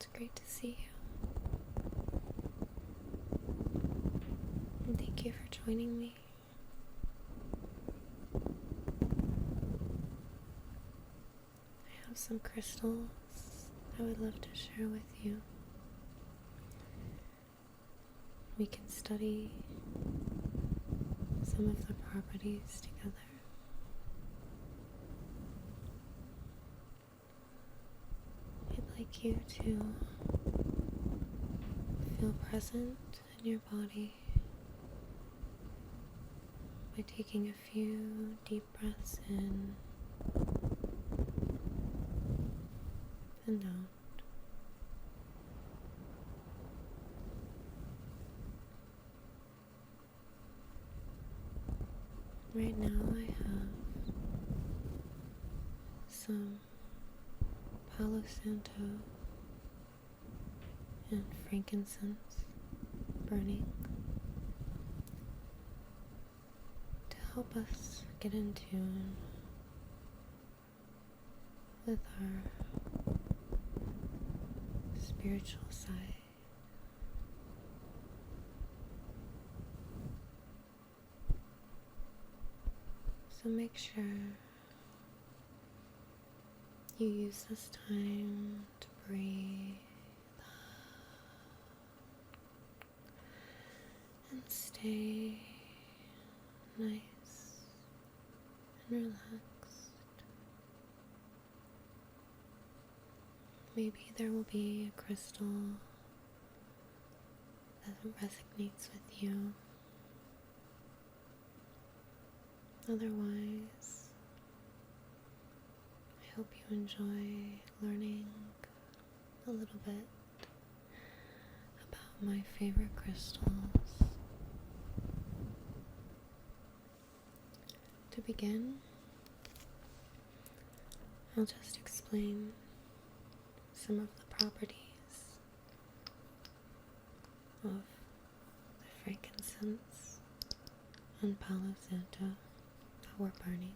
It's great to see you. And thank you for joining me. I have some crystals I would love to share with you. We can study some of the properties together. I'd like you to feel present in your body by taking a few deep breaths in and out. Right now I have some Palo Santo and frankincense burning to help us get in tune with our spiritual side. So make sure you use this time to breathe and stay nice and relaxed. Maybe there will be a crystal that resonates with you. Otherwise, I hope you enjoy learning a little bit about my favorite crystals. To begin, I'll just explain some of the properties of the frankincense and Palo Santo that we're burning.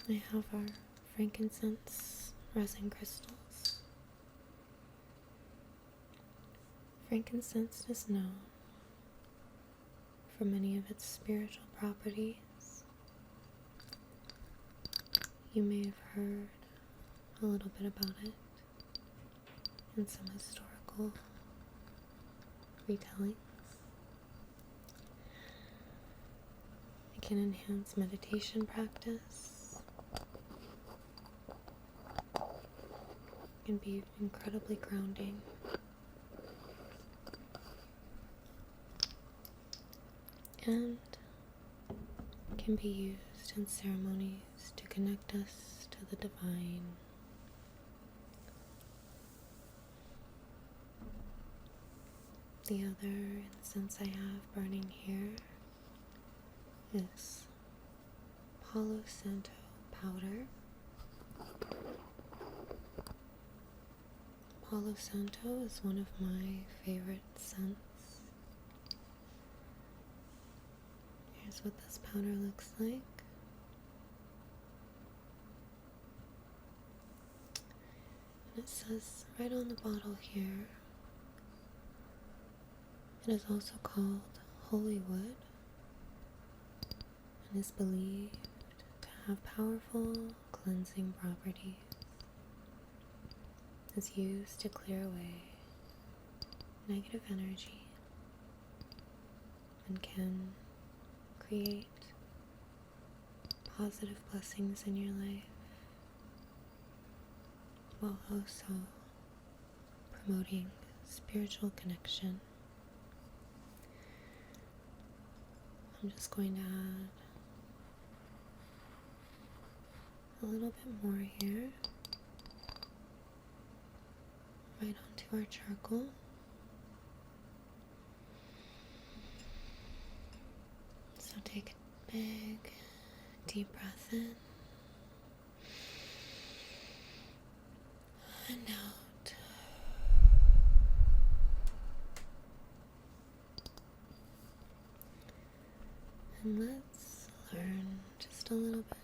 I have our frankincense resin crystals. Frankincense is known for many of its spiritual properties. You may have heard a little bit about it in some historical retellings. It can enhance meditation practice. It can be incredibly grounding. And can be used in ceremonies to connect us to the divine. The other incense I have burning here is Palo Santo powder. Palo Santo is one of my favorite scents. Here's what this powder looks like. And it says right on the bottle here, it is also called holy wood. and is believed to have powerful cleansing properties. It's used to clear away negative energy and can create positive blessings in your life, while also promoting spiritual connection. I'm just going to add a little bit more here, right onto our charcoal. So take a big, deep breath in and out. And let's learn just a little bit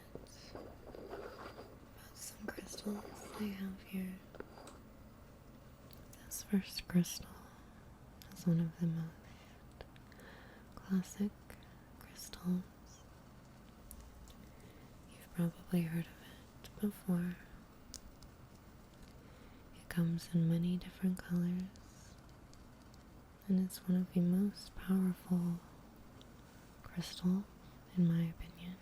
about some crystals I have here. This first crystal is one of the most classic crystals. You've probably heard of it before. It comes in many different colors, and it's one of the most powerful crystals, in my opinion.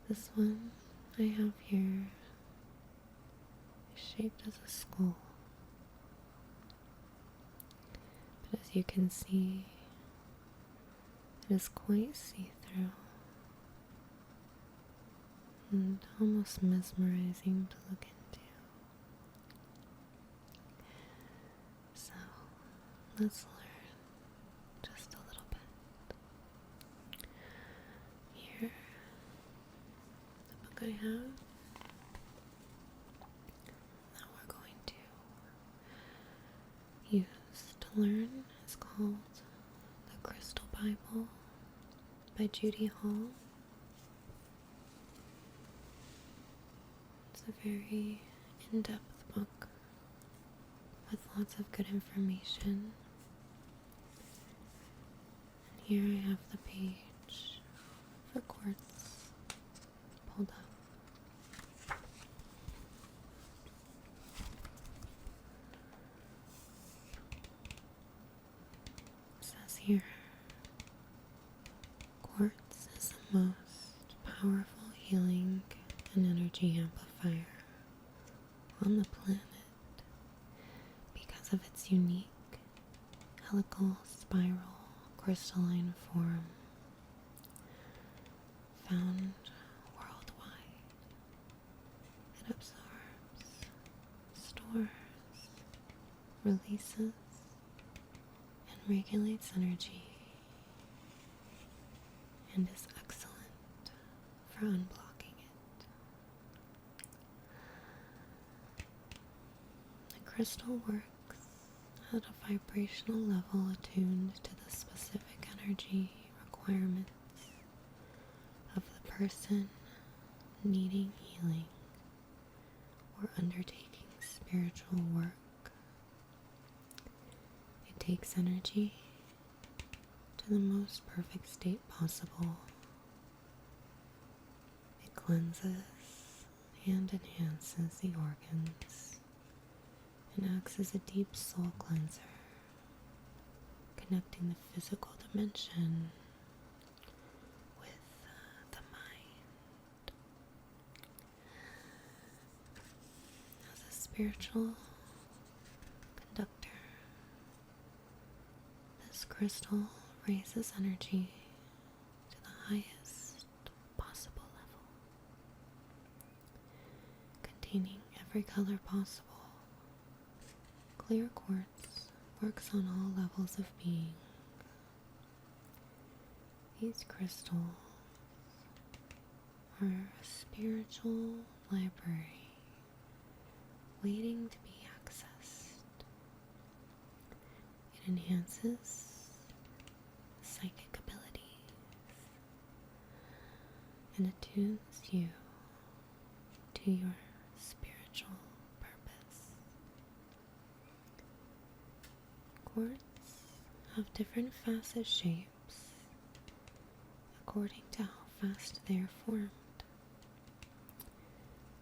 This one I have here is shaped as a skull, but as you can see, it is quite see-through and almost mesmerizing to look into. So let's learn just a little bit. Here, the book I have that we're going to use to learn is called The Crystal Bible by Judy Hall. It's a very in-depth book with lots of good information. And here I have the page for quartz pulled up. It says here, quartz is the most powerful healing and energy amplifier on the planet because of its unique helical spiral crystalline form found worldwide. It absorbs, stores, releases, and regulates energy, and is excellent for unblocking it. The crystal works at a vibrational level attuned to the specific energy requirements of the person needing healing or undertaking spiritual work. It takes energy to the most perfect state possible. It cleanses and enhances the organs and acts as a deep soul cleanser, connecting the physical dimension with the mind. As a spiritual conductor, this crystal raises energy to the highest possible level, containing every color possible. Clear quartz works on all levels of being. These crystals are a spiritual library waiting to be accessed. It enhances psychic abilities and attunes you to your spiritual purpose. Quartz have different facet shapes according to how fast they are formed.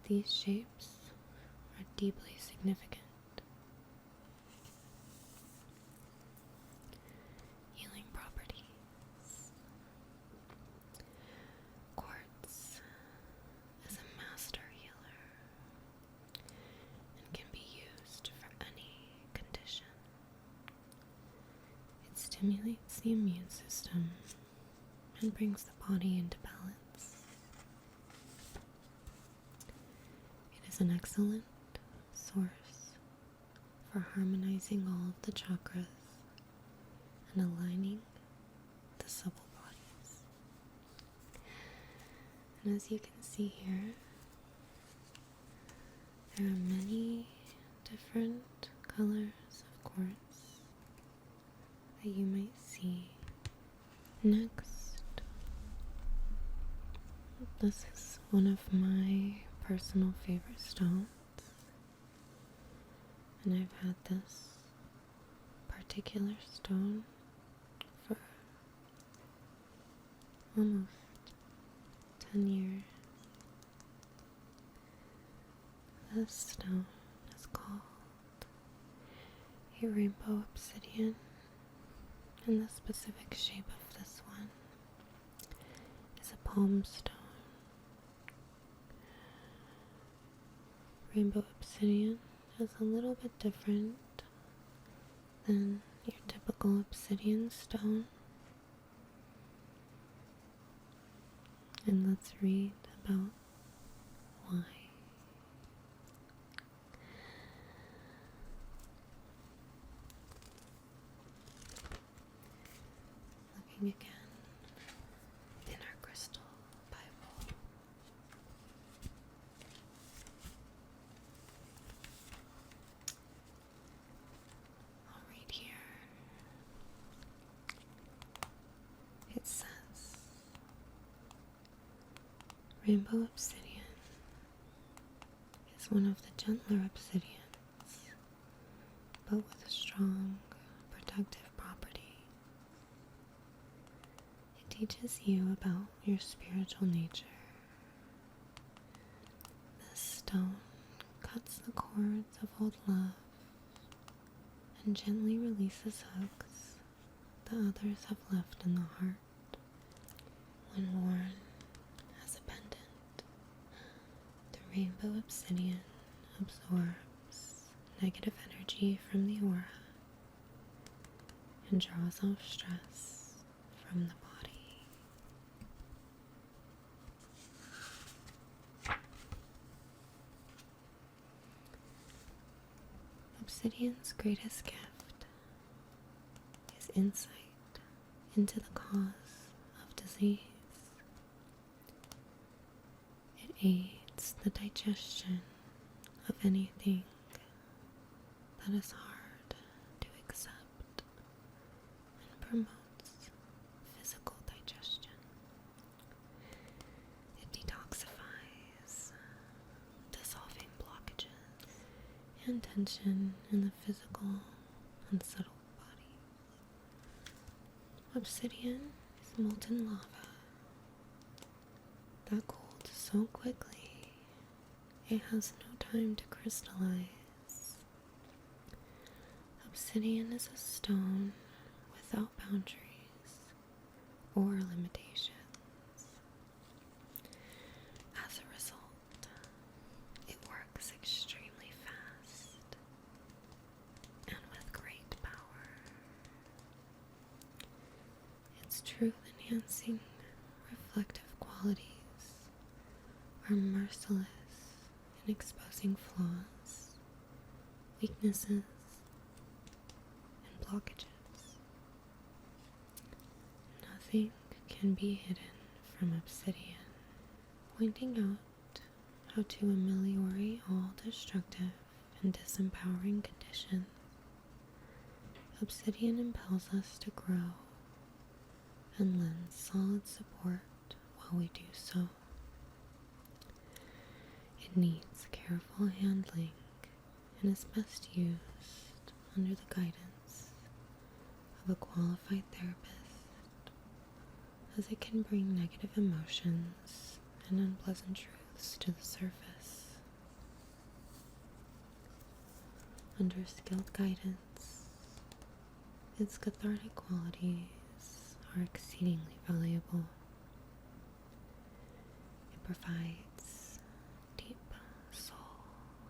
These shapes are deeply significant. Healing properties. Quartz is a master healer and can be used for any condition. It stimulates the immune system and brings the body into balance. It is an excellent source for harmonizing all of the chakras and aligning the subtle bodies. And as you can see here, there are many different colors of quartz that you might see. Next, this is one of my personal favorite stones, and I've had this particular stone for almost 10 years. This stone is called a rainbow obsidian, and the specific shape of this one is a palm stone. Rainbow obsidian is a little bit different than your typical obsidian stone. And let's read about why. Looking again in our crystal Bible. I'll read here. It says, rainbow obsidian is one of the gentler obsidians, but with a strong protective property. It teaches you about your spiritual nature. This stone cuts the cords of old love and gently releases hooks that others have left in the heart. When worn as a pendant, the rainbow obsidian absorbs negative energy from the aura and draws off stress from the body. Obsidian's greatest gift is insight into the cause of disease. It aids the digestion of anything that is hard to accept and promotes physical digestion. It detoxifies, dissolving blockages and tension in the physical and subtle body. Obsidian is molten lava that cooled so quickly it has no time to crystallize. Obsidian is a stone without boundaries or limitations. As a result, it works extremely fast and with great power. Its truth-enhancing, reflective qualities are merciless in exposing flaws, weaknesses, and blockages. Nothing can be hidden from obsidian, pointing out how to ameliorate all destructive and disempowering conditions. Obsidian impels us to grow and lends solid support while we do so. It needs careful handling and is best used under the guidance of a qualified therapist as it can bring negative emotions and unpleasant truths to the surface. Under skilled guidance, its cathartic qualities are exceedingly valuable. It provides deep soul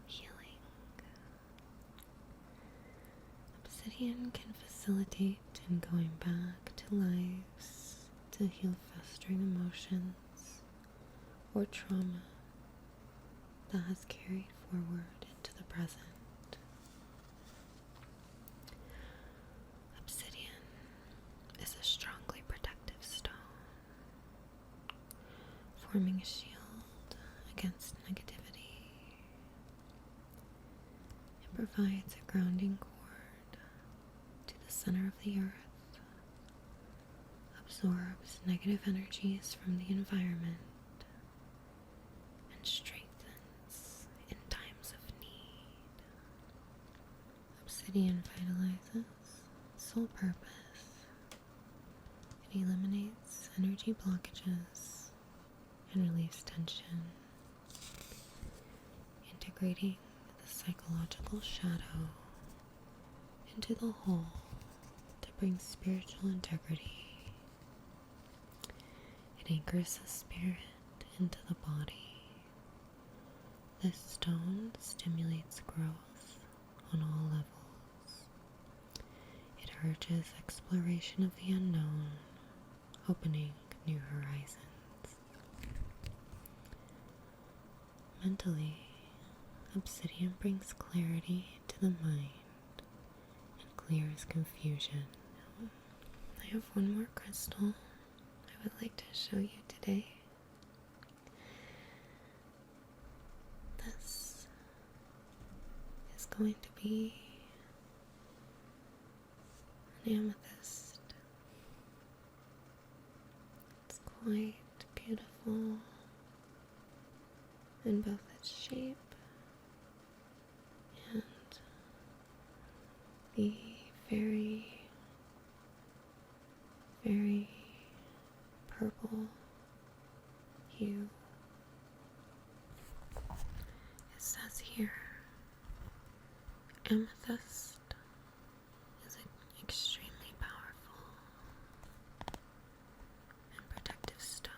healing. Obsidian can facilitate in going back to lives to heal festering emotions or trauma that has carried forward into the present. Obsidian is a strongly protective stone, forming a shield against negativity. It provides a grounding cord to the center of the earth, absorbs negative energies from the environment, and strengthens in times of need. Obsidian vitalizes soul purpose. It eliminates energy blockages and relieves tension, integrating the psychological shadow into the whole to bring spiritual integrity. It anchors the spirit into the body. This stone stimulates growth on all levels. It urges exploration of the unknown, opening new horizons. Mentally, obsidian brings clarity to the mind and clears confusion. I have one more crystal I would like to show you today. This is going to be an amethyst. It's quite beautiful in both its shape and the very, very purple hue. It says here, amethyst is an extremely powerful and protective stone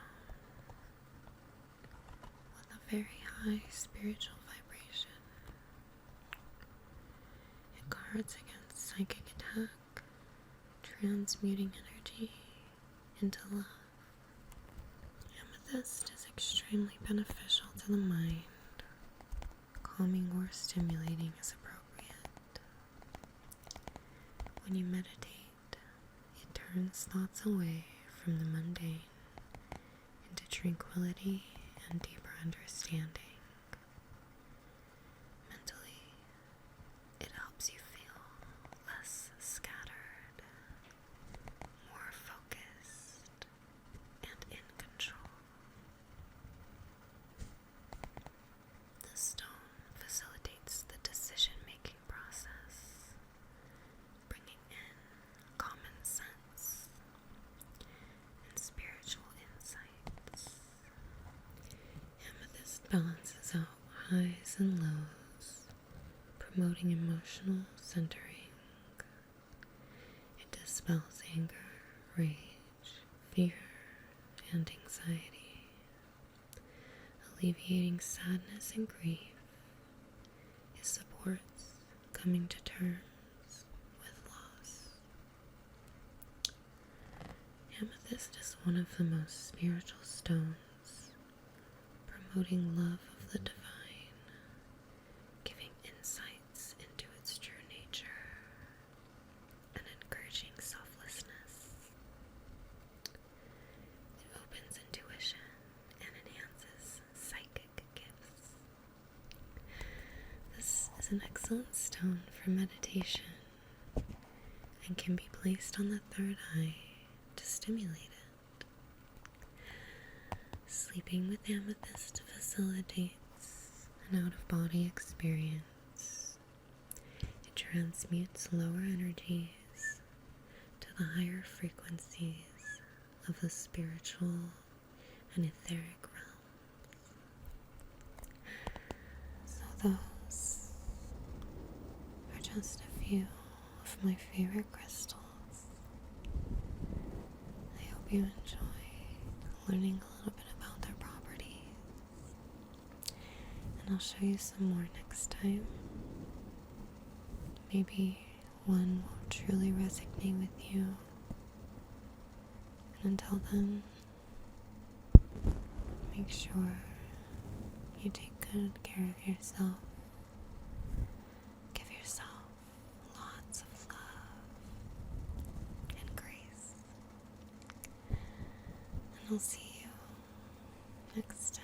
with a very high spiritual vibration. It guards against psychic attack, transmuting energy into love. Amethyst is extremely beneficial to the mind. Calming or stimulating is appropriate. When you meditate, it turns thoughts away from the mundane into tranquility and deeper understanding. Mentally, it helps you feel less scattered, more focused, and in control. The stone facilitates the decision-making process, bringing in common sense and spiritual insights. Amethyst balances out highs and lows, promoting emotional centering. It dispels anger, rage, fear, and anxiety, alleviating sadness and grief. It supports coming to terms with loss. Amethyst is one of the most spiritual stones, promoting love of the divine, giving insights into its true nature, and encouraging selflessness. It opens intuition and enhances psychic gifts. This is an excellent stone for meditation and can be placed on the third eye to stimulate it. Sleeping with amethyst facilitates an out-of-body experience. It transmutes lower energies to the higher frequencies of the spiritual and etheric realm. So those are just a few of my favorite crystals. I hope you enjoy learning a little bit about their properties, and I'll show you some more next time. Maybe one will truly resonate with you. And until then, make sure you take good care of yourself. Give yourself lots of love and grace. And I'll see you next time.